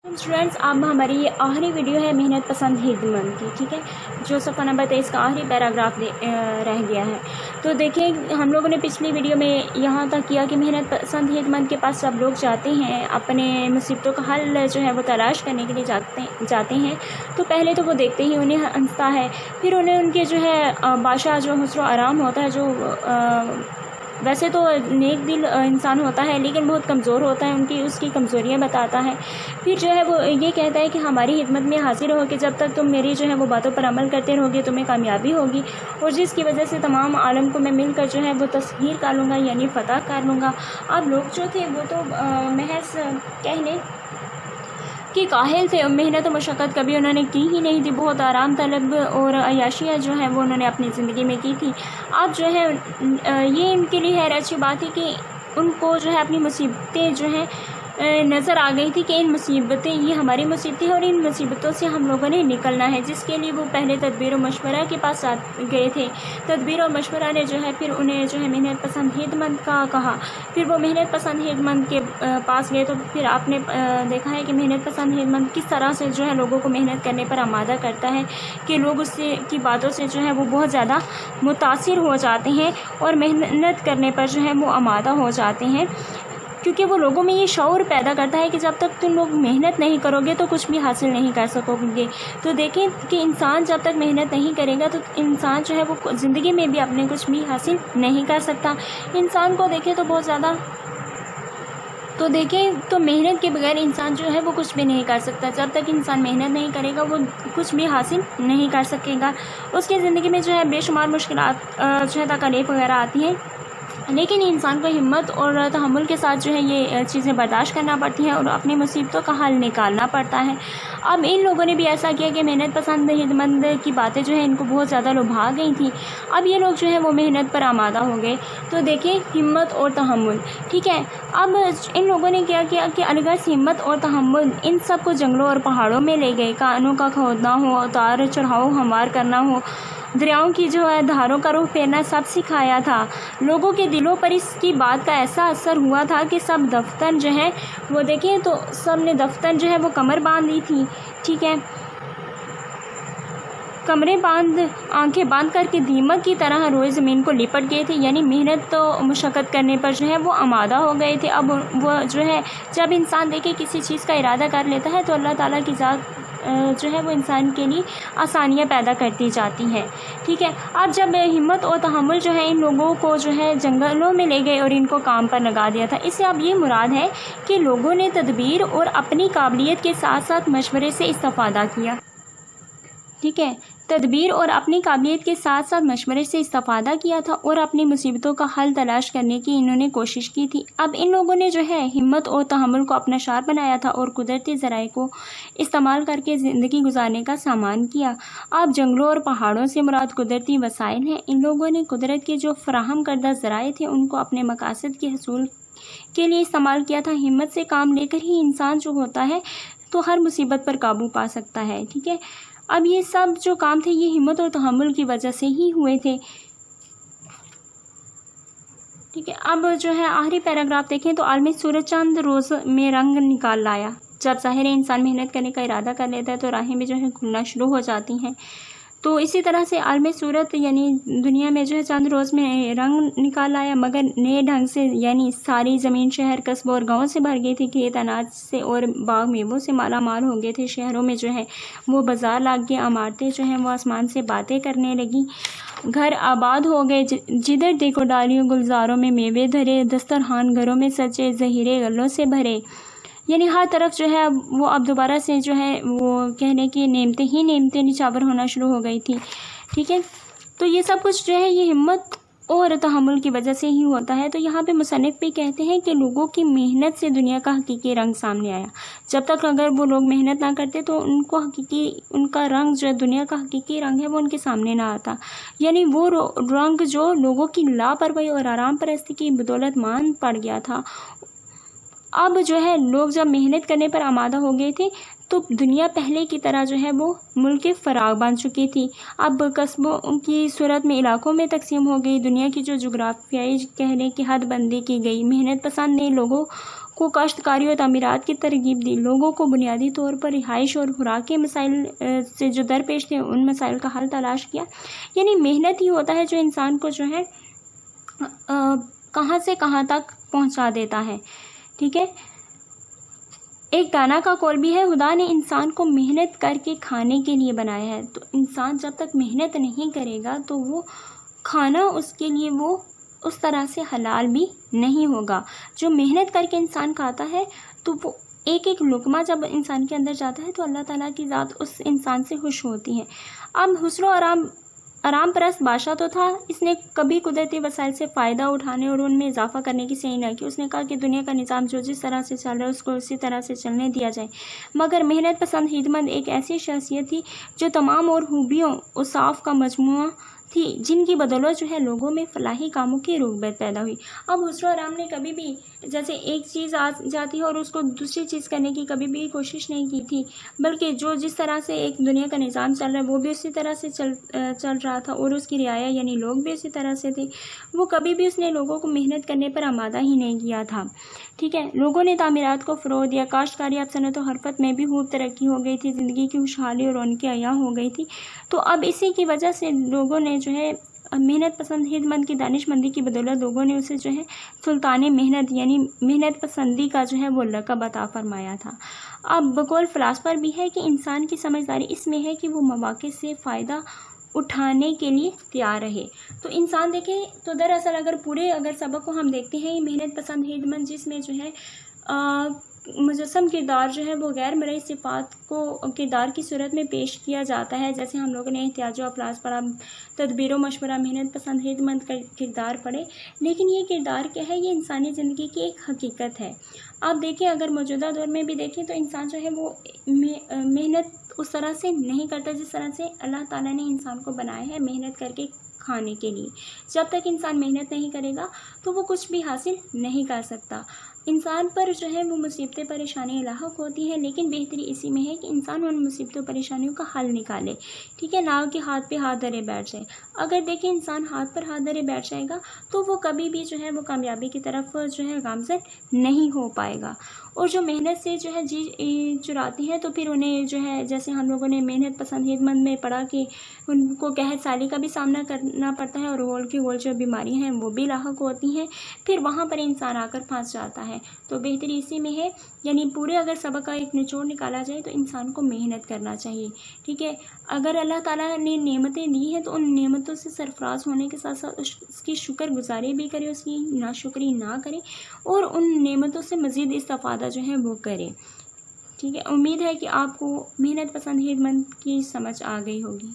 Students, अब हमारी ये आखिरी वीडियो है मेहनत पसंद हिदमत की। ठीक है, जो सफ़ा नंबर 23 का आखिरी पैराग्राफ रह गया है। तो देखिए, हम लोगों ने पिछली वीडियो में यहाँ तक किया कि मेहनत पसंद हिदमत के पास सब लोग जाते हैं, अपने मुसीबतों का हल जो है वो तलाश करने के लिए जाते हैं। तो पहले तो वो देखते ही उन्हें हंसता है, फिर उन्हें उनके जो है बादशाह जो हुस्न आराम होता है, जो वैसे तो नेक दिल इंसान होता है लेकिन बहुत कमज़ोर होता है, उसकी कमज़ोरियाँ बताता है। फिर जो है वो ये कहता है कि हमारी हिदमत में हाजिर हो कि जब तक तुम मेरी जो है वो बातों पर अमल करते रहोगे तुम्हें कामयाबी होगी, और जिसकी वजह से तमाम आलम को मैं मिलकर जो है वो तस्हीर कर लूँगा, यानी फ़तह कर लूँगा। अब लोग जो थे वो तो महज कह लें कि काहिल थे, मेहनत और मशक्क़त कभी उन्होंने की ही नहीं थी। बहुत आराम तलब और अय्याशियाँ जो है वो उन्होंने अपनी ज़िंदगी में की थी। अब जो है ये इनके लिए है अच्छी बात है कि उनको जो है अपनी मुसीबतें जो हैं नज़र आ गई थी कि इन मुसीबतें ये हमारी मुसीबतें हैं और इन मुसीबतों से हम लोगों ने निकलना है, जिसके लिए वो पहले तदबीर और मशवरा के पास गए थे। तदबीर और मशवरा ने जो है फिर उन्हें जो है मेहनत पसंद हिदमत का कहा। फिर वो मेहनत पसंद हिदमत के पास गए। तो फिर आपने देखा है कि मेहनत पसंद हिदमत किस तरह से जो है लोगों को मेहनत करने पर आमादा करता है कि लोग उससे की बातों से जो है वो बहुत ज़्यादा मुतासिर हो जाते हैं और मेहनत करने पर जो है वो आमादा हो जाते हैं, क्योंकि वो लोगों में ये शऊर पैदा करता है कि जब तक तुम लोग मेहनत नहीं करोगे तो कुछ भी हासिल नहीं कर सकोगे। तो देखें कि इंसान जब तक मेहनत नहीं करेगा तो इंसान जो है वो ज़िंदगी में भी अपने कुछ भी हासिल नहीं कर सकता। इंसान को देखें तो बहुत ज़्यादा तो मेहनत के बगैर इंसान जो है वो कुछ भी नहीं कर सकता। जब तक इंसान मेहनत नहीं करेगा वो कुछ भी हासिल नहीं कर सकेगा। उसकी ज़िंदगी में जो है बेशुमार मुश्किलात जो है तकलीफ़ वगैरह आती हैं, लेकिन इंसान को हिम्मत और तहम्मुल के साथ जो है ये चीज़ें बर्दाश्त करना पड़ती हैं और अपनी मुसीबतों का हल निकालना पड़ता है। अब इन लोगों ने भी ऐसा किया कि मेहनत पसंद हिदमत की बातें जो है इनको बहुत ज़्यादा लुभा गई थी। अब ये लोग जो है वो मेहनत पर आमादा हो गए। तो देखिए, हिम्मत और तहम्मुल, ठीक है। अब इन लोगों ने क्या किया कि अलग से हिम्मत और तहम्मुल इन सब को जंगलों और पहाड़ों में ले गए। कानों का खोदना हो, उतार चढ़ाव हमवार करना हो, दरियाओं की जो है धारों का रुख फेरना, सब सिखाया था। लोगों के दिलों पर इसकी बात का ऐसा असर हुआ था कि सब दफ्तर जो है वो देखें तो सब ने दफ्तर जो है वो कमर बांध ली थी। ठीक है, कमरे बांध आंखें बांध करके दीमक की तरह रोए ज़मीन को लिपट गए थे, यानी मेहनत तो मुशक्क़त करने पर जो है वो आमादा हो गए थे। अब वो जो है जब इंसान देखे किसी चीज़ का इरादा कर लेता है तो अल्लाह ताला की ज़ात जो है वो इंसान के लिए आसानियाँ पैदा करती जाती हैं। ठीक है, अब जब हिम्मत और तहम्मुल जो है इन लोगों को जो है जंगलों में ले गए और इनको काम पर लगा दिया था। इससे अब ये मुराद है कि लोगों ने तदबीर और अपनी काबिलियत के साथ साथ मशवरे से इस्तेफ़ादा किया। ठीक है, तदबीर और अपनी काबिलियत के साथ साथ मशवरे से इस्तेफ़ादा किया था और अपनी मुसीबतों का हल तलाश करने की इन्होंने कोशिश की थी। अब इन लोगों ने जो है हिम्मत और तहम्मुल को अपना शार बनाया था और कुदरती ज़राए को इस्तेमाल करके ज़िंदगी गुजारने का सामान किया। अब जंगलों और पहाड़ों से मुराद कुदरती वसाइल हैं। इन लोगों ने कुदरत के जो फराहम करदा ज़राए थे उनको अपने मकासद के हसूल के लिए इस्तेमाल किया था। हिम्मत से काम लेकर ही इंसान जो होता है तो हर मुसीबत पर काबू पा सकता है। ठीक है, अब ये सब जो काम थे ये हिम्मत और तहम्मुल की वजह से ही हुए थे। ठीक है, अब जो है आखिरी पैराग्राफ देखें तो आलमी सूरज चंद रोज़ में रंग निकाल लाया। जब ज़ाहिर इंसान मेहनत करने का इरादा कर लेता है तो राहें भी जो है खुलना शुरू हो जाती हैं। तो इसी तरह से आलमी सूरत यानी दुनिया में जो है चंद रोज़ में रंग निकाल आया, मगर नए ढंग से, यानी सारी ज़मीन शहर कस्बों और गाँव से भर गई थी। खेत अनाज से और बाग मेवों से माला माल हो गए थे। शहरों में जो है वो बाज़ार लग गए, इमारतें जो हैं वो आसमान से बातें करने लगी, घर आबाद हो गए। जिधर देखो डालियों गुलजारों में मेवे धरे, दस्तरखान घरों में सजे, ज़हीरे गलों से भरे, यानी हर तरफ जो है वो अब दोबारा से जो है वो कहने की नेमतें ही नेमतें निछावर होना शुरू हो गई थी। ठीक है, तो ये सब कुछ जो है ये हिम्मत और तहम्मुल की वजह से ही होता है। तो यहाँ पे मुसन्निफ़ भी कहते हैं कि लोगों की मेहनत से दुनिया का हकीकी रंग सामने आया। जब तक अगर वो लोग मेहनत ना करते तो उनका रंग जो है दुनिया का हकीकी रंग है वो उनके सामने ना आता, यानी वो रंग जो लोगों की लापरवाही और आराम परस्ती की बदौलत मान पड़ गया था। اب جو ہے لوگ جب محنت کرنے پر آمادہ ہو گئے تھے تو دنیا پہلے کی طرح جو ہے وہ ملک فراغ بن چکی تھی. اب قصبوں کی صورت میں علاقوں میں تقسیم ہو گئی. دنیا کی جو جغرافیائی کہنے کی حد بندی کی گئی. محنت پسند نے لوگوں کو کاشتکاری اور تعمیرات کی ترغیب دی. لوگوں کو بنیادی طور پر رہائش اور خوراک کے مسائل سے جو درپیش تھے ان مسائل کا حل تلاش کیا. یعنی محنت ہی ہوتا ہے جو انسان کو جو ہے کہاں سے کہاں تک پہنچا دیتا ہے. ٹھیک ہے. ایک دانا کا قول بھی ہے، خدا نے انسان کو محنت کر کے کھانے کے لیے بنایا ہے. تو انسان جب تک محنت نہیں کرے گا تو وہ کھانا اس کے لیے وہ اس طرح سے حلال بھی نہیں ہوگا. جو محنت کر کے انسان کھاتا ہے تو وہ ایک ایک لقمہ جب انسان کے اندر جاتا ہے تو اللہ تعالیٰ کی ذات اس انسان سے خوش ہوتی ہے. اب حسن و آرام پرست بادشاہ تو تھا، اس نے کبھی قدرتی وسائل سے فائدہ اٹھانے اور ان میں اضافہ کرنے کی صحیح نہ کی. اس نے کہا کہ دنیا کا نظام جو جس طرح سے چل رہا ہے اس کو اسی طرح سے چلنے دیا جائے. مگر محنت پسند خدمت ایک ایسی شخصیت تھی جو تمام اور خوبیوں اوصاف کا مجموعہ تھی، جن کی بدولت جو ہے لوگوں میں فلاحی کاموں کی رغبت پیدا ہوئی. اب حسن و آرام نے کبھی بھی جیسے ایک چیز آ جاتی ہے اور اس کو دوسری چیز کرنے کی کبھی بھی کوشش نہیں کی تھی، بلکہ جو جس طرح سے ایک دنیا کا نظام چل رہا ہے وہ بھی اسی طرح سے چل رہا تھا اور اس کی رعایا یعنی لوگ بھی اسی طرح سے تھے. وہ کبھی بھی اس نے لوگوں کو محنت کرنے پر آمادہ ہی نہیں کیا تھا. ٹھیک ہے. لوگوں نے تعمیرات کو فروغ دیا. کاشتکاری اب صنعت و حرفت میں بھی خوب ترقی ہو گئی تھی. زندگی کی خوشحالی اور رونقیں عیاں ہو گئی تھی. تو اب اسی کی وجہ سے لوگوں نے جو ہے محنت پسند خدمت کی دانش مندی کی بدولت لوگوں نے اسے جو ہے سلطان محنت یعنی محنت پسندی کا جو ہے وہ لقب عطا فرمایا تھا. اب بقول فلاسفر بھی ہے کہ انسان کی سمجھداری اس میں ہے کہ وہ مواقع سے فائدہ اٹھانے کے لیے تیار رہے. تو انسان دیکھیں تو دراصل اگر سبق کو ہم دیکھتے ہیں محنت پسند خدمت جس میں جو ہے مجسم کردار جو ہے وہ غیر مرئی صفات کو کردار کی صورت میں پیش کیا جاتا ہے. جیسے ہم لوگوں نے احتیاج و افلاس پڑھا، تدبیر و مشورہ، محنت پسند خدمت کا کردار پڑھے. لیکن یہ کردار کیا ہے؟ یہ انسانی زندگی کی ایک حقیقت ہے. آپ دیکھیں اگر موجودہ دور میں بھی دیکھیں تو انسان جو ہے وہ محنت اس طرح سے نہیں کرتا جس طرح سے اللہ تعالیٰ نے انسان کو بنایا ہے محنت کر کے کھانے کے لیے. جب تک انسان محنت نہیں کرے گا تو وہ کچھ بھی حاصل نہیں کر سکتا. انسان پر جو ہے وہ مصیبتیں پریشانیاں لاحق ہوتی ہیں، لیکن بہتری اسی میں ہے کہ انسان ان مصیبتوں پریشانیوں کا حل نکالے. ٹھیک ہے. نہ کہ ہاتھ پہ ہاتھ دھرے بیٹھ جائے. اگر دیکھیں انسان ہاتھ پر ہاتھ دھرے بیٹھ جائے گا تو وہ کبھی بھی جو ہے وہ کامیابی کی طرف جو ہے گامزن نہیں ہو پائے گا. اور جو محنت سے جو ہے جی چراتی ہیں تو پھر انہیں جو ہے جیسے ہم لوگوں نے محنت پسند خدمت میں پڑھا کہ ان کو قحط سالی کا بھی سامنا کرنا پڑتا ہے اور گول کی گول جو بیماریاں ہیں وہ بھی لاحق ہوتی ہیں. پھر وہاں پر انسان آ کر پھنس جاتا ہے. تو بہتری اسی میں ہے. یعنی پورے اگر سبق کا ایک نچوڑ نکالا جائے تو انسان کو محنت کرنا چاہیے. ٹھیک ہے. اگر اللہ تعالیٰ نے نعمتیں دی ہیں تو ان نعمتوں سے سرفراز ہونے کے ساتھ ساتھ اس کی شکر گزاری بھی کرے، اس کی ناشکری نہ کرے اور ان نعمتوں سے مزید استفادہ جو ہے وہ کرے. ٹھیک ہے. امید ہے کہ آپ کو محنت پسند خدمت کی سمجھ آ گئی ہوگی.